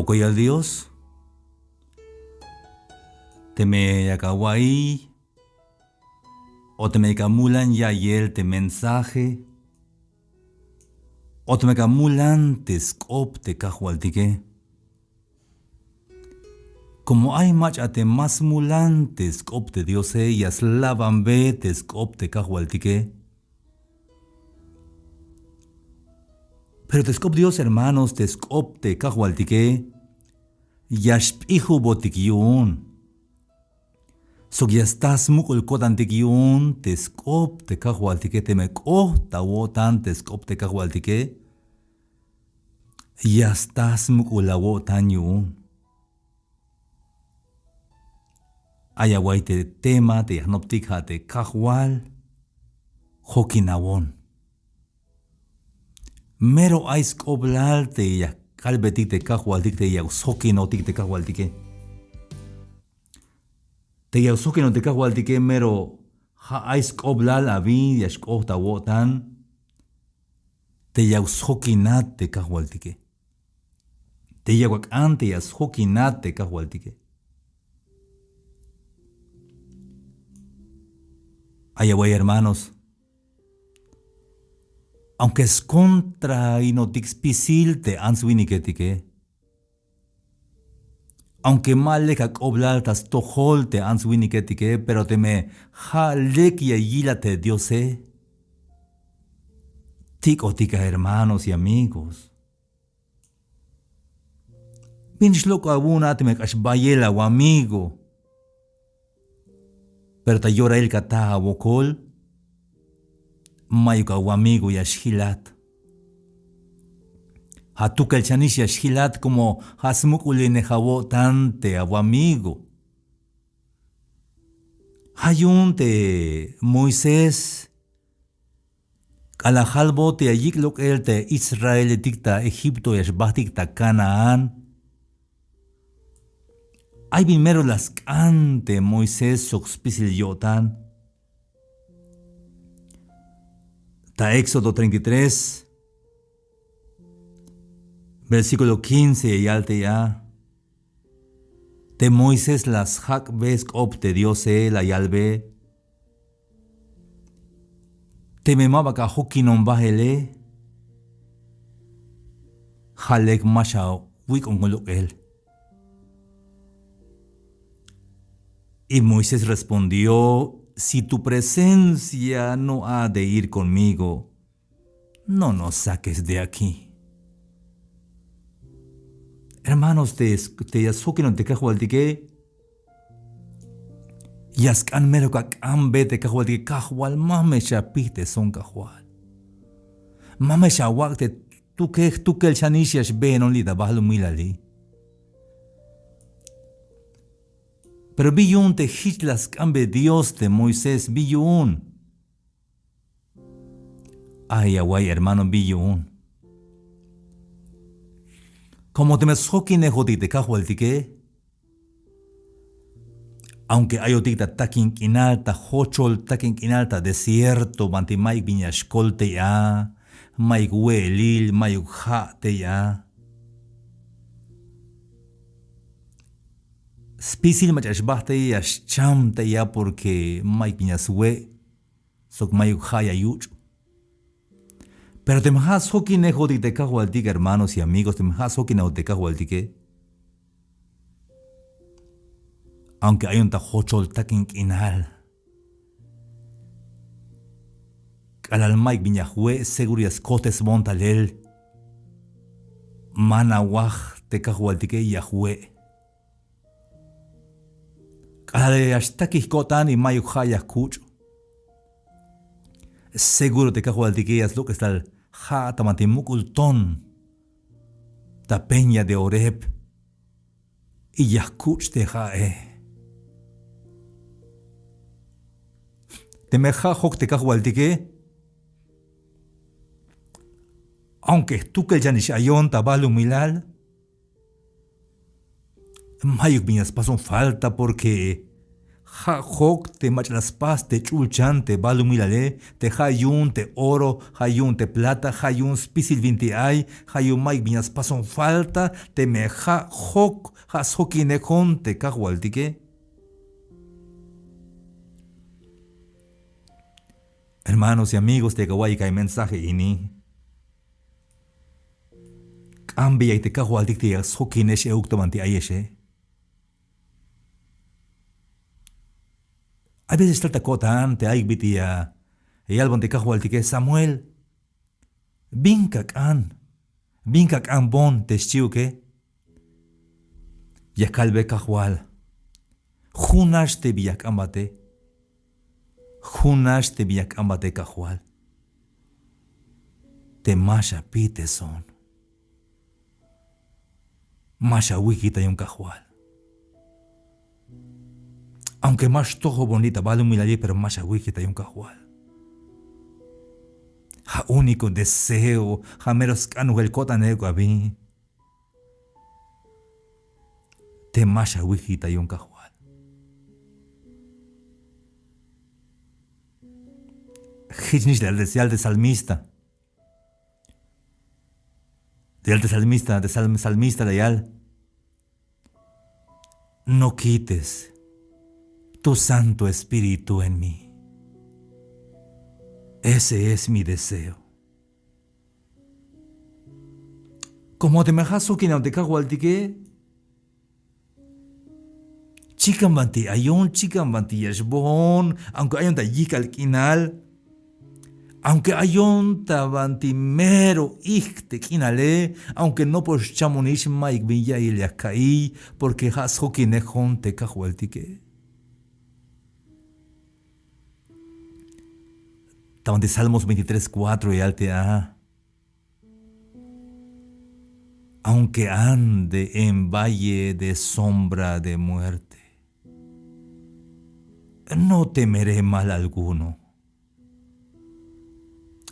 Poco al Dios, te me yakawai, o te me camulan ya yel te mensaje, o te me camulan te scop te cajualtique. Como hay machate más mulantes scop te Dios y aslavan be te scop te cajualtique. Pero te scop Dios hermanos te scop te cajualtique, yashpihu botikiun. So ya estás mukul kotan tikiun te scop te cajualtique te me ko ta wotan te scop te cajualtique. Ya estás mukul la wotan yun. Ayawai te tema te yahnoptika te cajual hokinawon. Mero ay scoblal te ya kalbetik te cajualtik te ya usokinotik te cajualtique. Te ya usokino te cajualtique mero ha ay scoblal avi ya skota wotan te ya usokinat te cajualtique. Te ya wakan te ya usokinat te cajualtique. Ayaway hermanos, aunque es contra y no dixpisil te answiniketique, aunque mal le cacoblar tas tojol te answiniketique, pero te me jalek y ayila te diose, ticotica hermanos y amigos. Pinch loco abuna te me cashbayela o amigo. Pero ta llora el kata wokol, mayuka amigo yashhilat. Hatuka el chanish yashhilat como hasmukuli nejabo tante amigo. Hayunte Moisés, kalahalbo te ayiklok el te Israel dicta Egipto yashbahtik ta Canaán. Hay primero las cante Moisés soxpisil yotan. Ta Éxodo 33, versículo 15 y alte ya. Te Moisés las hak ves opte Dios la yalbe. Te memaba ka hokinon bajele. Halek masha wikongolok el. Y Moisés respondió, si tu presencia no ha de ir conmigo, no nos saques de aquí. Hermanos, te yasuki te cajualtique, yaskan mero kakam te cajualtique, cajual mame chapite son cajual. Mame chawak te tu que el chanishiash be non li da bahlu milali. Pero biyun te hitlas cambe Dios de Moisés biyun. Ay, aguay, hermano, biyun. Como te me sokine jodite cajualtique. Aunque ayotita takin inalta, hochol takin inalta, desierto, bantimay viñashkolte ya, mayuk welil, mayuk te ya. Spisil machashbahte yashchamte ya porque may piñaswe sok mayuk haya yuch. Pero te majas hoki nejo de te cajualtique, hermanos y amigos, te majas hoki nejo te cajualtique. Aunque hay un tajochol takin inal. Kalal mayk viñahue segurias cotes montalel. Manawaj te cajualtique yahue. Kale hasta kotan y mayo haya kuch. Seguro te cajualtique es lo que está el ha tamantimukul ton. Ta peña de Oreb. Y yakuch te jae. Te me hok te cajualtique. Aunque tú que el janishayon tabalu milal. Mayuk viñas pasan falta porque Ja jok te machlaspas te chulchan te balumilale, te hayun te oro, hayun te plata, hayun spisil vinti ay, hayun maik viñas pason falta, te me ja jok, ja sokinekon te kahualtique. Hermanos y amigos de Kawaii hay mensaje ini. Cambia y te kahualtik te sokinesh euktomanti ayeshe. A veces trata cotan te hay bitia y albon te kahualtik Samuel. Binkak an bon te chiuke. Ya kalbe kahual. Junash te biak ambate. Junash te biak ambate kahual. Te masha pite son. Masha wikita yung kahual. Aunque más tojo bonita, vale un milaje, pero masha wikita yung kahual. Ha único deseo, ha meros kanu el kotanego abi. Te masha wikita yung kahual. Hitnish del deseal de salmista. Del de salmista, de salmista de al. No quites tu Santo Espíritu en mí. Ese es mi deseo. Como te me jaso que no te cago al tique. Chican banti, ayon chican banti yashbon, aunque ayon ta yik al kinal. Aunque ayon ta banti mero te kinale, aunque no por chamonish maik villa y le caí, porque jaso que nejon te cago al tique. Estaban de Salmos 23:4 y altea. Aunque ande en valle de sombra de muerte, no temeré mal alguno,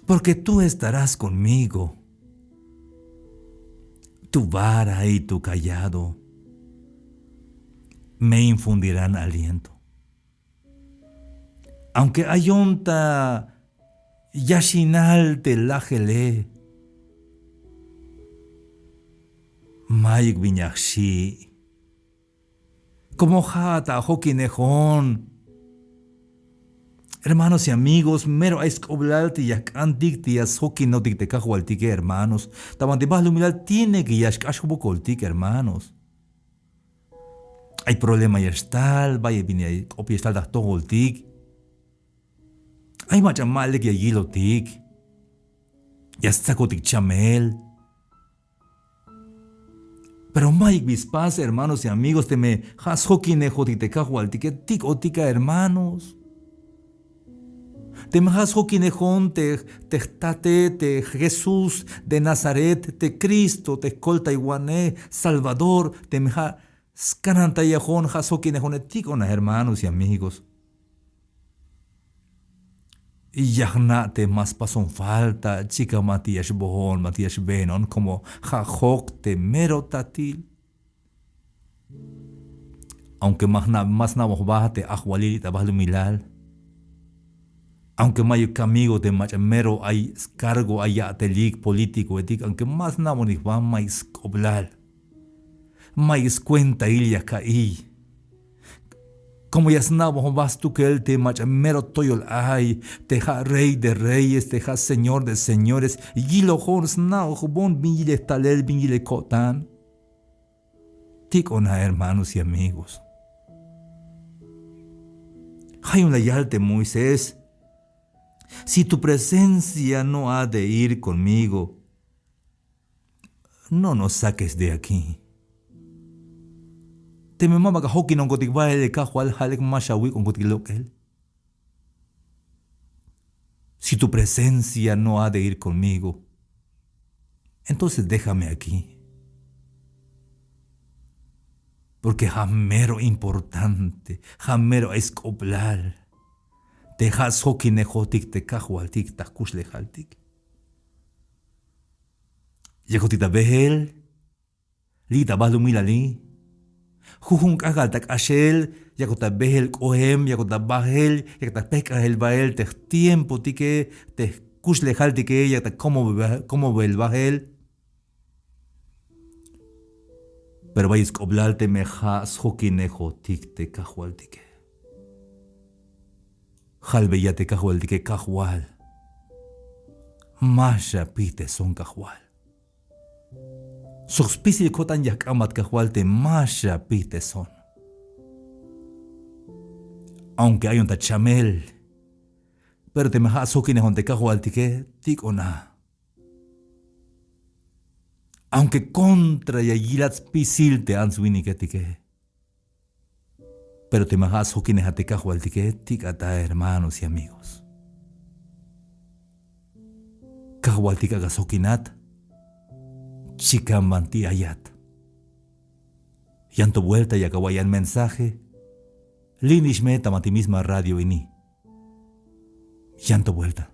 porque tú estarás conmigo. Tu vara y tu cayado me infundirán aliento. Aunque ayonta Yashinal te lajele. Maik viñaxi. Como jata jokinejón. Hermanos y amigos, mero escoblalti yak antikti yas hokinotik te cajualtique, hermanos. Taban de balumilal tiene que yashkashbukoltik, hermanos. Hay problema yastal, vaya viña opiestal da togoltik. Hay macha mal que allí lo tic. Ya está cotic chamel. Pero Mike bispas, hermanos y amigos, te me has hokine jotic cajual tic otica, hermanos. Te me has hokine te tate, te Jesús de Nazaret, te Cristo, te colta iguané, Salvador, te me has canantayajón, has hokine tic, hermanos y amigos. Y ya te más pason falta, chica Matías Bohón, Matías Benon, como jajok te mero tatil. Aunque más namos bajate ajualita milal. Aunque mayo camigo de mero hay cargo allá telik político etik, aunque más namos ni va mais coblal. Mais cuenta ilia caí. Como ya snabo vas tú que él te macha mero toyol ay, teja rey de reyes, teja señor de señores, y lo hors nao bon bingile talel bingile cotan. Ticona, hermanos y amigos. Hay un layal de Moisés. Si tu presencia no ha de ir conmigo, no nos saques de aquí. Te me mama ka hoki non kotik baile ka hual halek mashawi con kotik lokel. Si tu presencia no ha de ir conmigo, entonces déjame aquí. Porque jamero importante, jamero escoplar. Te has hoki nejotik te ka hualtik ta kusle haltik. Yekotita behel, lita balumilali. Jujun kagal tak ashel, yakota behel kohem, yakota bahel, yakota pekahel bael, te tiempo tike, te kuslejal tike, yakota como bel bahel. Pero vais koblalte meja schokinejo tikte kahual tike. Halbeyate kahual tike kahual. Masha pite son kahual. Soxpisi kotan yakamat kahual te masha pite son. Aunque hay un tachamel, pero te meja schokinejo te kahual tike tik ona. Aunque contra yagilats pisil te answini ketike. Pero te majas hokinejate kahualtike tikata hermanos y amigos. Kahualtika gasokinat, chikambanti ayat. Yanto vuelta y akawayan mensaje, linishme tamati misma radio ini. Yanto vuelta.